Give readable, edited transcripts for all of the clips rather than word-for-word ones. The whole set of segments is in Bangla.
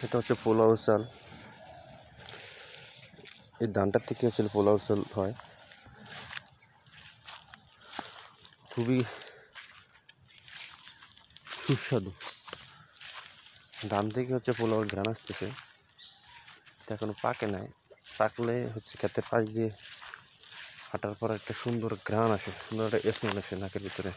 এটা হচ্ছে পোলাও চাল। এই ধানটার থেকে হচ্ছে পোলাও চাল হয়। খুবই সুস্বাদু। ধান থেকে হচ্ছে পোলাওর ঘ্রাণ আসতেছে। এটা এখনো পাকে নাই। পাকলে হচ্ছে খেতের পাশ দিয়ে হাঁটার পর একটা সুন্দর ঘ্রাণ আসে, সুন্দর একটা স্মেল আসে নাকের ভিতরে।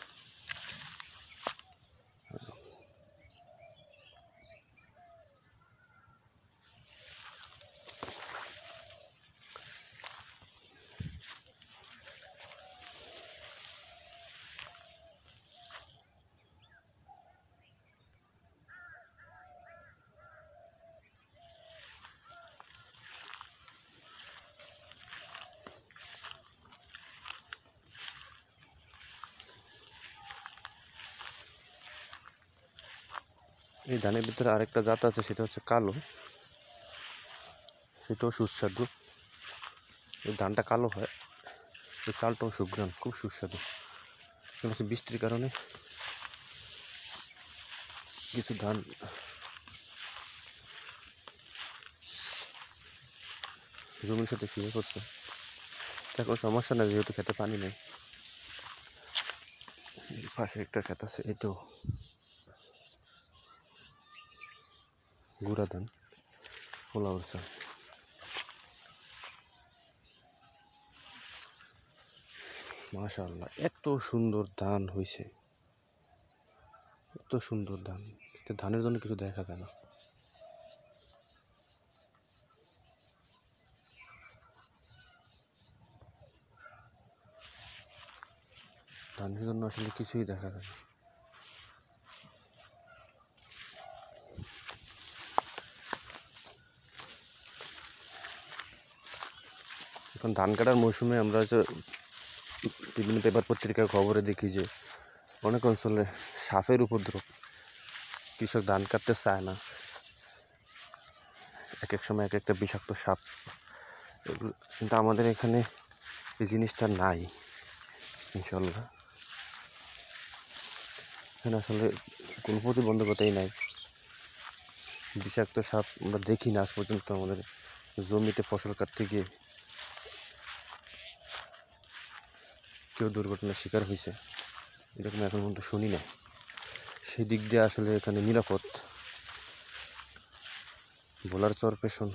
এই ধানের ভিতরে আরেকটা জাত আছে, সেটা হচ্ছে কালো। সেটাও সুস্বাদু। এই ধানটা কালো হয়, এই চালটাও সুঘ্রাণ, খুব সুস্বাদু। হচ্ছে বৃষ্টির কারণে কিছু ধান জমির সাথে শুয়ে পড়ছে। এখন সমস্যা নেই, যেহেতু খেতে পানি নেই। পাশে একটা ক্ষেত আছে, এটাও গুঁড়া ধান, পোলাওর চাল। মাশাআল্লাহ, এত সুন্দর ধান হয়েছে, এত সুন্দর ধান। ধানের জন্য কিছু দেখা যায় না। ধানের জন্য আসলে কিছুই দেখা যায় না। এখন ধান কাটার মৌসুমে আমরা যে বিভিন্ন পেপার পত্রিকায় খবরে দেখি যে অনেক অঞ্চলে সাপের উপদ্রব, কৃষক ধান কাটতে চায় না। এক এক সময় এক একটা বিষাক্ত সাপ। কিন্তু আমাদের এখানে এই জিনিসটা নাই, ইনশাল্লাহ। এখানে আসলে কোনো প্রতিবন্ধকতাই নাই। বিষাক্ত সাপ আমরা দেখি না আজ পর্যন্ত। আমাদের জমিতে ফসল কাটতে গিয়ে কেউ দুর্ঘটনার শিকার হয়েছে এরকম এখন পর্যন্ত শুনি না। সেই দিক দিয়ে আসলে এখানে নিরাপদ। ভোলার চরপেশন,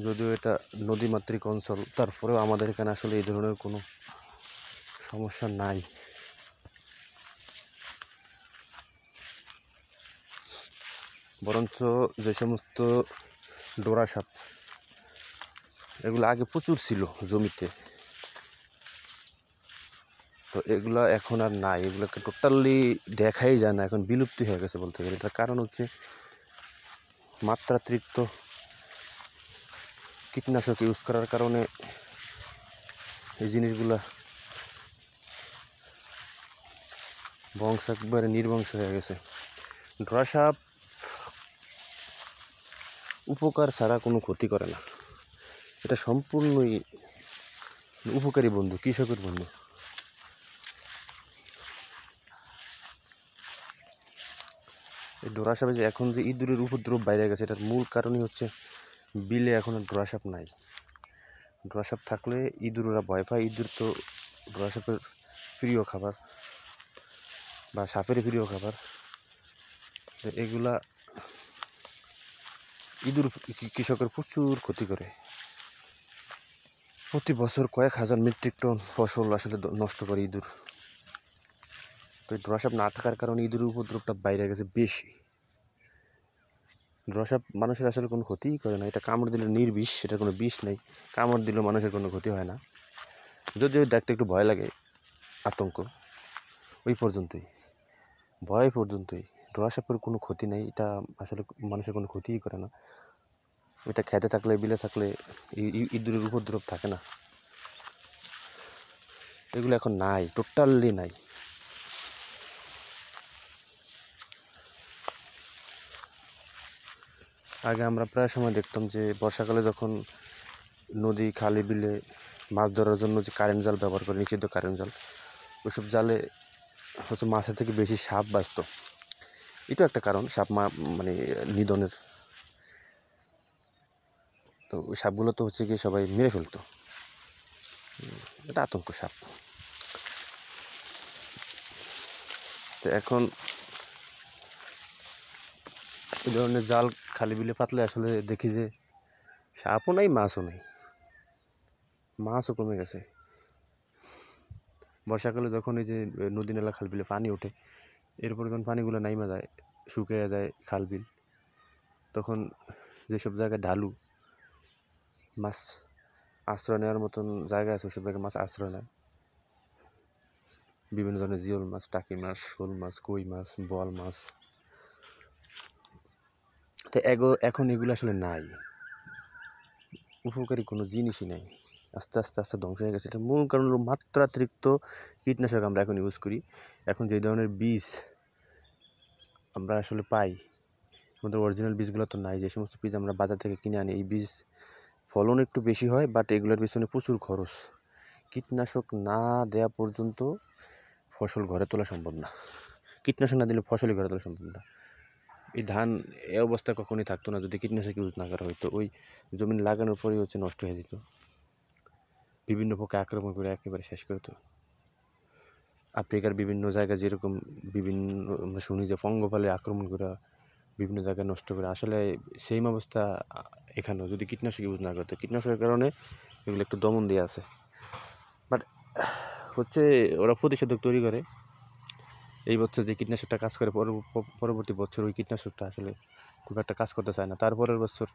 যদিও এটা নদীমাতৃক অঞ্চল, তারপরেও আমাদের এখানে আসলে এই ধরনের কোনো সমস্যা নাই। বরঞ্চ যে সমস্ত ডোরা সাপ, এগুলো আগে প্রচুর ছিল জমিতে, তো এগুলা এখন আর নাই। এগুলোকে টোটালি দেখাই যায় না, এখন বিলুপ্তি হয়ে গেছে বলতে গেলে। এটার কারণ হচ্ছে মাত্রাতিরিক্ত কীটনাশক ইউজ করার কারণে এই জিনিসগুলা বংশ একবারে নির্বংশ হয়ে গেছে। ডোরা সাপ উপকার ছাড়া কোনো ক্ষতি করে না। এটা সম্পূর্ণই উপকারী বন্ধু, কৃষকের বন্ধু। এই ডোরা সাপে যে এখন যে ইঁদুরের উপদ্রব বাইরে গেছে, এটার মূল কারণই হচ্ছে বিলে এখন আর ডোরা সাপ নাই। ডোরা সাপ থাকলে ইঁদুররা ভয় পায়। ইঁদুর তো ডোরা সাপের প্রিয় খাবার, বা সাপের প্রিয় খাবার। এগুলা ইঁদুর কৃষকের প্রচুর ক্ষতি করে। প্রতি বছর কয়েক হাজার মেট্রিক টন ফসল আসলে নষ্ট করে ইঁদুর। তো ডোরা সাপ না থাকার কারণে ইঁদুরের উপদ্রবটা বাইরে গেছে বেশি। ডোরা সাপ মানুষের আসলে কোনো ক্ষতিই করে না। এটা কামড় দিলে নির্বিষ, এটা কোনো বিষ নেই। কামড় দিলেও মানুষের কোনো ক্ষতি হয় না, যদিও দেখতে একটু ভয় লাগে, আতঙ্ক, ওই পর্যন্তই, ভয় পর্যন্তই। ডোরা সাপের কোনো ক্ষতি নেই, এটা আসলে মানুষের কোনো ক্ষতিই করে না। এটা খেতে থাকলে, বিলে থাকলে ইঁদুরের উপদ্রব থাকে না। এগুলো এখন নাই, টোটালি নাই। আগে আমরা প্রায় সময় দেখতাম যে বর্ষাকালে যখন নদী, খালে, বিলে মাছ ধরার জন্য যে কারেন্ট জাল ব্যবহার করে, নিষিদ্ধ কারেন্ট জাল, ওইসব জালে হচ্ছে মাছের থেকে বেশি সাপ বাঁচত। এটাও একটা কারণ সাপ মানে নিধনের। তো ওই সাপগুলো তো হচ্ছে গিয়ে সবাই মেরে ফেলতো, এটা আতঙ্ক সাপ। তো এখন এই ধরনের জাল খালি বিলে পাতলে আসলে দেখি যে সাপও নাই, মাছও নেই, মাছও কমে গেছে। বর্ষাকালে যখন এই যে নদী নালা খাল বিলে পানি ওঠে, এরপর যখন পানিগুলো নাইমা যায়, শুকিয়ে যায় খাল বিল, তখন যেসব জায়গায় ঢালু, মাছ আশ্রয় নেওয়ার মতন জায়গা আছে, ওসব জায়গায় মাছ আশ্রয় নেয়। বিভিন্ন ধরনের জিওল মাছ, টাকি মাছ, শোল মাছ, কই মাছ, বোয়াল মাছ। তো এখন এগুলো আসলে নাই, উপকারী কোনো জিনিসই নাই, আস্তে আস্তে আস্তে ধ্বংস হয়ে গেছে। এটা মূল কারণ হলো মাত্রাতিরিক্ত কীটনাশক আমরা এখন ইউজ করি। এখন যে ধরনের বীজ আমরা আসলে পাই, আমাদের অরিজিনাল বীজগুলো তো নাই। যে সমস্ত বীজ আমরা বাজার থেকে কিনে আনি, এই বীজ ফলন একটু বেশি হয়, বাট এগুলোর পিছনে প্রচুর খরচ। কীটনাশক না দেওয়া পর্যন্ত ফসল ঘরে তোলা সম্ভব না, কীটনাশক না দিলে ফসলই ঘরে তোলা সম্ভব না। এই ধান এই অবস্থায় কখনোই থাকতো না যদি কীটনাশক ইউজ না করা হতো। ওই জমিন লাগানোর পরেই হচ্ছে নষ্ট হয়ে যেত, বিভিন্ন পোকা আক্রমণ করে একেবারে শেষ করতো। আফ্রিকার বিভিন্ন জায়গায় যেরকম বিভিন্ন আমরা শুনি যে পঙ্গপালে আক্রমণ করে বিভিন্ন জায়গায় নষ্ট করে, আসলে সেম অবস্থা এখানেও যদি কীটনাশক ইউজ না করতো। কীটনাশকের কারণে এগুলো একটু দমন দিয়ে আছে, বাট হচ্ছে ওরা প্রতিষেধক তৈরি করে। এই বছর যে কীটনাশকটা কাজ করে, পরবর্তী বছর ওই কীটনাশকটা আসলে খুব একটা কাজ করতে চায় না, তারপরের বছর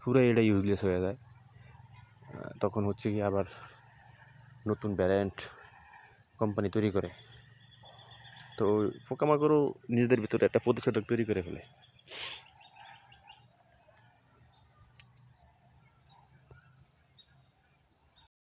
পুরো এটা ইউজলেস হয়ে যায়। তখন হচ্ছে কি আবার নতুন ভ্যারিয়েন্ট কোম্পানি তৈরি করে। তো পোকামাকড়ও নিজেদের ভিতরে একটা প্রতিষেধক তৈরি করে ফেলে।